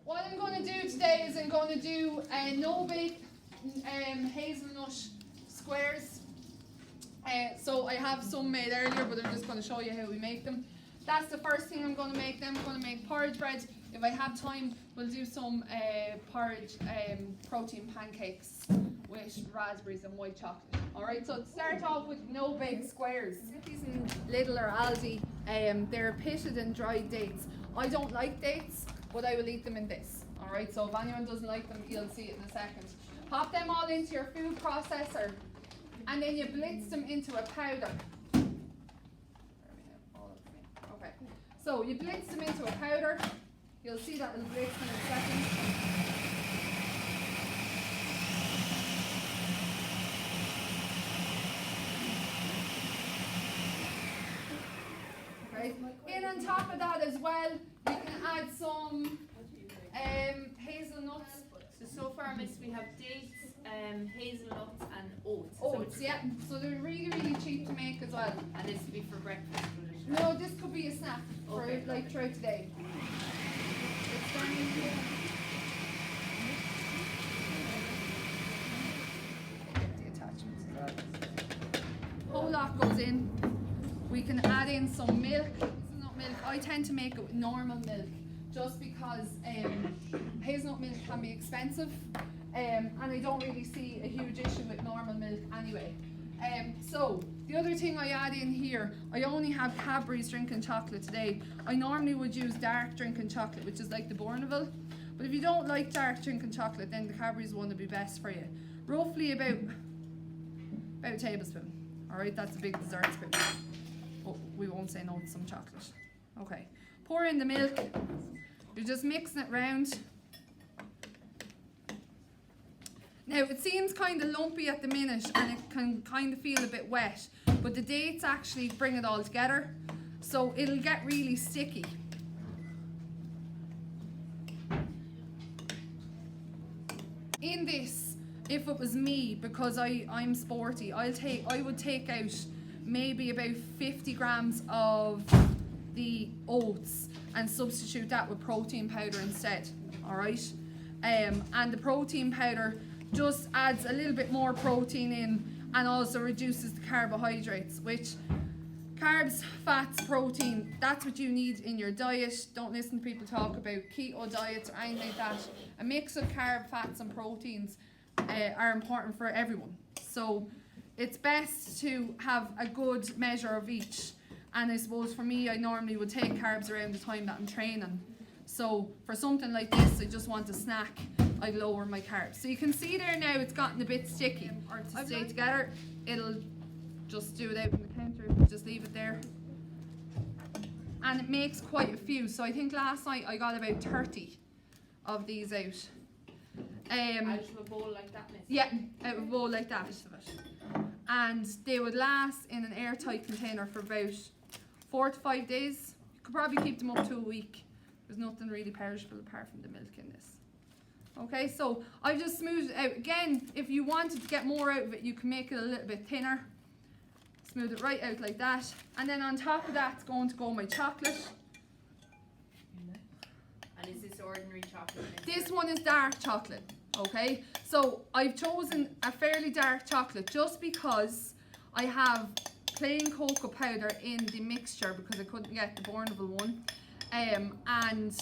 What I'm going to do today is I'm going to do no bake hazelnut squares. So I have some made earlier, but I'm just going to show you how we make them. That's the first thing I'm going to make. Then I'm going to make porridge bread. If I have time, we'll do some porridge protein pancakes with raspberries and white chocolate. Alright, so to start off with no bake squares. These in Lidl or Aldi, they're pitted and dried dates. I don't like dates, but I will eat them in this. Alright, so if anyone doesn't like them, you'll see it in a second. Pop them all into your food processor, and then you blitz them into a powder. Okay, so you blitz them into a powder. You'll see that it'll blitz in a second. Okay. In on top of that as well, you can add some hazelnuts. So far, miss, we have dates, hazelnuts and oats. Oats, yeah. So they're really, really cheap to make as well. And this would be for breakfast, would it? No, this could be a snack for like throughout the day. The attachments as well. Whole lot goes in. We can add in some milk. Hazelnut milk. I tend to make it with normal milk, just because hazelnut milk can be expensive, and I don't really see a huge issue with normal milk anyway. So the other thing I add in here, I only have Cadbury's drinking chocolate today. I normally would use dark drinking chocolate, which is like the Bourneville, but if you don't like dark drinking chocolate, then the Cadbury's one would be best for you. Roughly about a tablespoon. Alright, that's a big dessert spoon. Oh, we won't say no to some chocolate. Okay, pour in the milk. You're just mixing it round. Now it seems kind of lumpy at the minute and it can kind of feel a bit wet, but the dates actually bring it all together, so it'll get really sticky. In this, if it was me, because I'm sporty, I would take out maybe about 50 grams of the oats and substitute that with protein powder instead. Alright, and the protein powder just adds a little bit more protein in and also reduces the carbohydrates, which carbs, fats, protein, that's what you need in your diet. Don't listen to people talk about keto diets or anything like that. A mix of carb, fats and proteins are important for everyone, so it's best to have a good measure of each. And I suppose for me, I normally would take carbs around the time that I'm training. So for something like this, I just want a snack, I'd lower my carbs. So you can see there now it's gotten a bit sticky. Or to stay together, it'll just do it out on the counter, just leave it there. And it makes quite a few. So I think last night I got about 30 of these out. Out of a bowl like that, miss? Yeah, out of a bowl like that. And they would last in an airtight container for about 4 to 5 days. You could probably keep them up to a week. There's nothing really perishable apart from the milk in this. Okay, so I've just smoothed it out. Again, if you wanted to get more out of it, you can make it a little bit thinner. Smooth it right out like that. And then on top of that's going to go my chocolate. And is this ordinary chocolate? This one is dark chocolate. Okay, so I've chosen a fairly dark chocolate just because I have plain cocoa powder in the mixture because I couldn't get the Bourneville one, and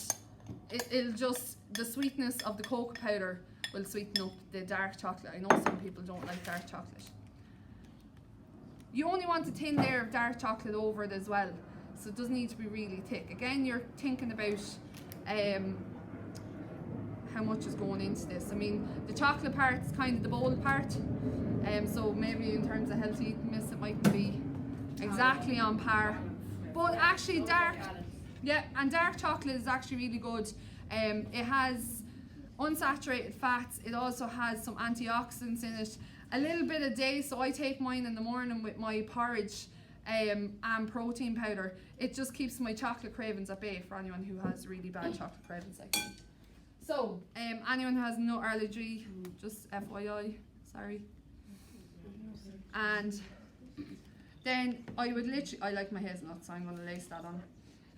it'll just, the sweetness of the cocoa powder will sweeten up the dark chocolate. I know some people don't like dark chocolate. You only want a thin layer of dark chocolate over it as well, so it doesn't need to be really thick. Again, you're thinking about how much is going into this. I mean, the chocolate part is kind of the bowl part, so maybe in terms of healthiness it mightn't be exactly on par, but actually dark chocolate is actually really good. It has unsaturated fats, it also has some antioxidants in it, a little bit a day, so I take mine in the morning with my porridge and protein powder. It just keeps my chocolate cravings at bay for anyone who has really bad chocolate cravings like me. So, anyone who has a nut allergy, just FYI, sorry. And then I would literally, I like my hazelnuts, so I'm going to lace that on.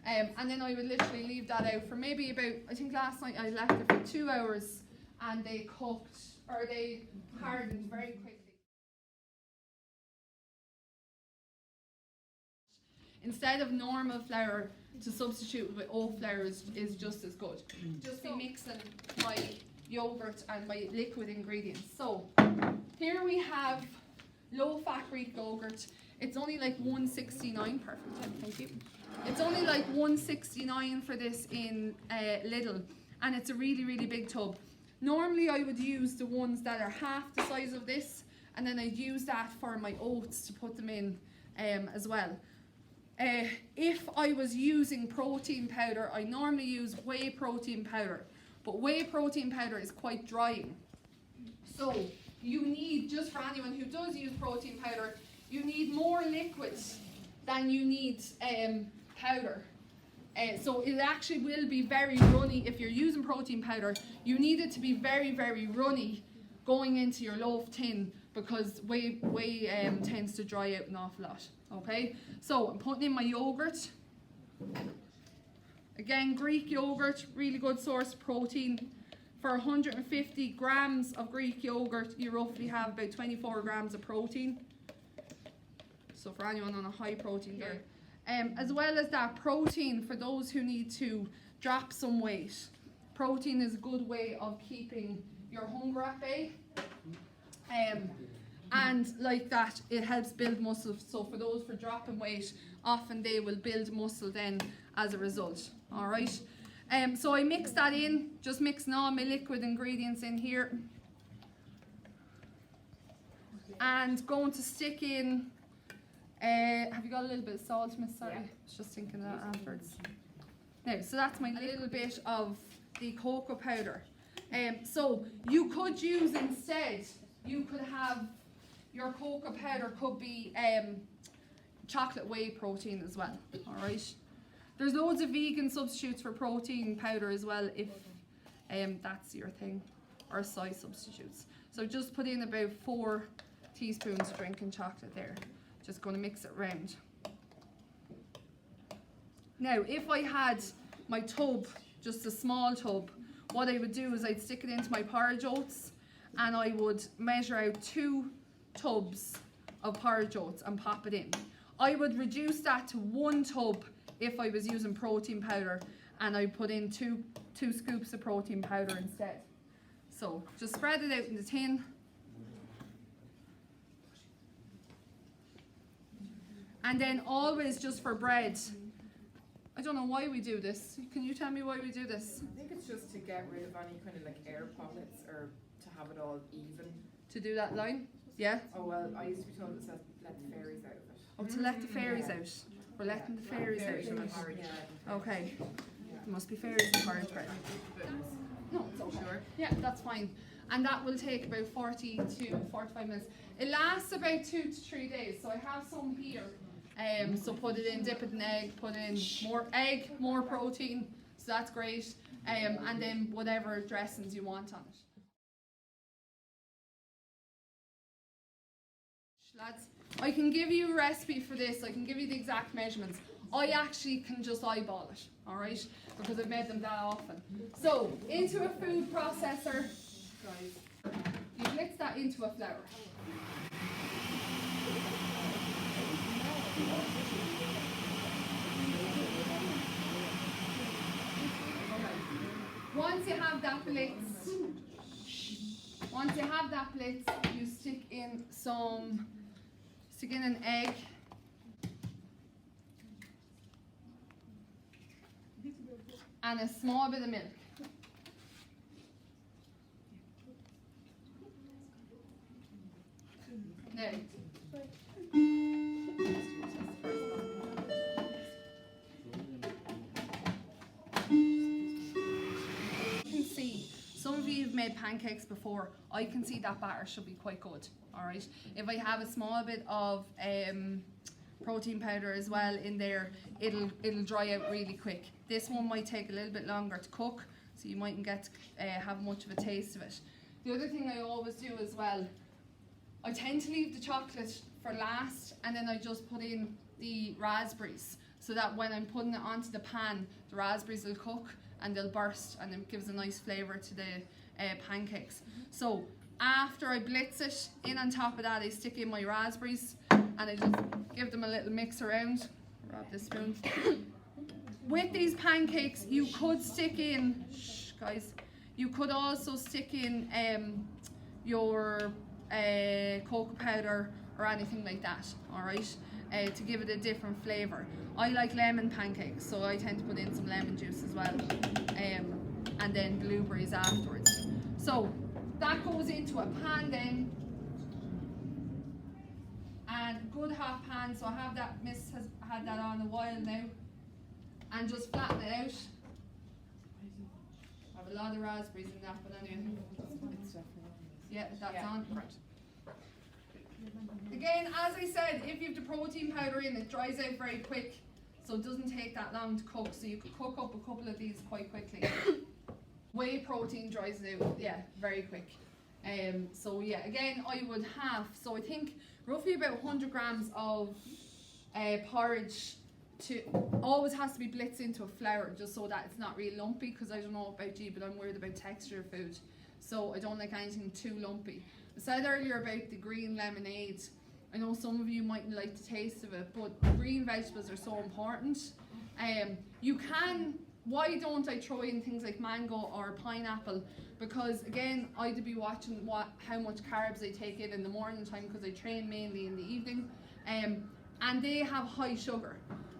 And then I would literally leave that out for maybe about, I think last night I left it for 2 hours and they cooked, or they hardened very quickly. Instead of normal flour, to substitute with oat flour is just as good. Just be mixing my yogurt and my liquid ingredients. So here we have low fat Greek yogurt. It's only like $1.69. Perfect, thank you. It's only like $1.69 for this in Lidl, and it's a really, really big tub. Normally I would use the ones that are half the size of this, and then I'd use that for my oats to put them in as well. If I was using protein powder, I normally use whey protein powder, but whey protein powder is quite drying. So you need, just for anyone who does use protein powder, you need more liquid than you need powder. So it actually will be very runny if you're using protein powder. You need it to be very, very runny going into your loaf tin, because whey tends to dry out an awful lot. Okay, so I'm putting in my yogurt. Again, Greek yogurt, really good source of protein. For 150 grams of Greek yogurt, you roughly have about 24 grams of protein. So for anyone on a high protein diet. As well as that, protein, for those who need to drop some weight, protein is a good way of keeping your hunger at bay. And like that, it helps build muscle. So for those for dropping weight, often they will build muscle then as a result. All right. So I mix that in, just mixing all my liquid ingredients in here. And going to stick in, have you got a little bit of salt, Miss? Sorry, I was just thinking of that afterwards. Now, so that's my little bit of the cocoa powder. So you could use instead, you could have, your cocoa powder could be chocolate whey protein as well, all right? There's loads of vegan substitutes for protein powder as well, if that's your thing, or soy substitutes. So just put in about 4 teaspoons of drinking chocolate there. Just going to mix it round. Now, if I had my tub, just a small tub, what I would do is I'd stick it into my porridge oats, and I would measure out 2 tubs of porridge oats and pop it in. I would reduce that to 1 tub if I was using protein powder, and I put in two scoops of protein powder instead. So just spread it out in the tin. And then always, just for bread, I don't know why we do this. Can you tell me why we do this? I think it's just to get rid of any kind of like air pockets, or to have it all even. To do that line? Yeah? Oh well, I used to be told it says let the fairies out of it. Oh, to let the fairies out. We're letting the fairies out. Yeah. Okay. There must be fairies in porridge bread. No, it's okay. Sure. Yeah, that's fine. And that will take about 40 to 45 minutes. It lasts about 2 to 3 days. So I have some here. So put it in, dip it in egg, put in more egg, more protein. So that's great. And then whatever dressings you want on it. Lads, I can give you a recipe for this. I can give you the exact measurements. I actually can just eyeball it, all right? Because I've made them that often. So, into a food processor, guys, you mix that into a flour. Once you have that blitz, you stick in an egg. And a small bit of milk. Now, some of you have made pancakes before. I can see that batter should be quite good. All right. If I have a small bit of protein powder as well in there, it'll dry out really quick. This one might take a little bit longer to cook, so you mightn't get to have much of a taste of it. The other thing I always do as well, I tend to leave the chocolate for last, and then I just put in the raspberries. so that when I'm putting it onto the pan, the raspberries will cook and they'll burst, and it gives a nice flavour to the pancakes. So after I blitz it, in on top of that I stick in my raspberries and I just give them a little mix around. Grab this spoon. With these pancakes you could stick in, guys, you could also stick in your cocoa powder or anything like that, alright, to give it a different flavour. I like lemon pancakes, so I tend to put in some lemon juice as well, and then blueberries afterwards. So that goes into a pan then, and good hot pan, so I have that, Miss has had that on a while now, and just flatten it out. I have a lot of raspberries in that, but anyway. Yeah, that's on. Right. Again, as I said, if you have the protein powder in, it dries out very quick, so it doesn't take that long to cook, so you could cook up a couple of these quite quickly. Whey protein dries out, yeah, very quick. So yeah, again, I would have, so I think roughly about 100 grams of porridge. Always has to be blitzed into a flour, just so that it's not really lumpy, because I don't know about you, but I'm worried about texture of food, so I don't like anything too lumpy. I said earlier about the green lemonade. I know some of you mightn't like the taste of it, but green vegetables are so important. You can, why don't I throw in things like mango or pineapple? Because again, I'd be watching how much carbs I take in the morning time, because I train mainly in the evening, and they have high sugar.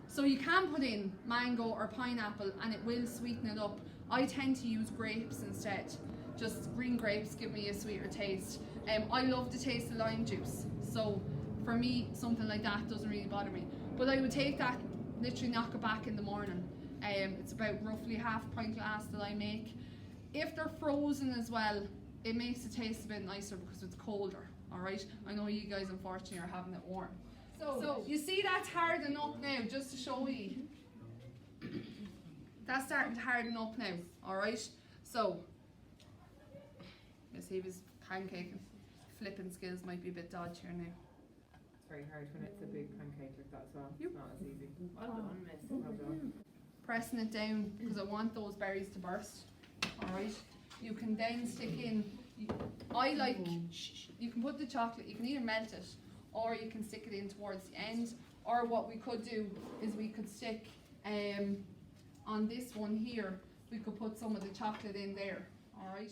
So you can put in mango or pineapple and it will sweeten it up. I tend to use grapes instead. Just green grapes give me a sweeter taste. I love the taste of lime juice, so for me something like that doesn't really bother me. But I would take that, literally knock it back in the morning. It's about roughly half a pint glass that I make. If they're frozen as well, it makes the taste a bit nicer because it's colder, alright? I know you guys unfortunately are having it warm. So you see that's hardening up now, just to show you. That's starting to harden up now, alright? So, Miss Heavey's pancake flipping skills might be a bit dodgy here now. It's very hard when it's a big pancake like that as well. It's not as easy. Well done, Miss. Well done. Pressing it down because I want those berries to burst. Alright, you can then stick in, I like, you can put the chocolate, you can either melt it or you can stick it in towards the end, or what we could do is we could stick on this one here, we could put some of the chocolate in there, alright.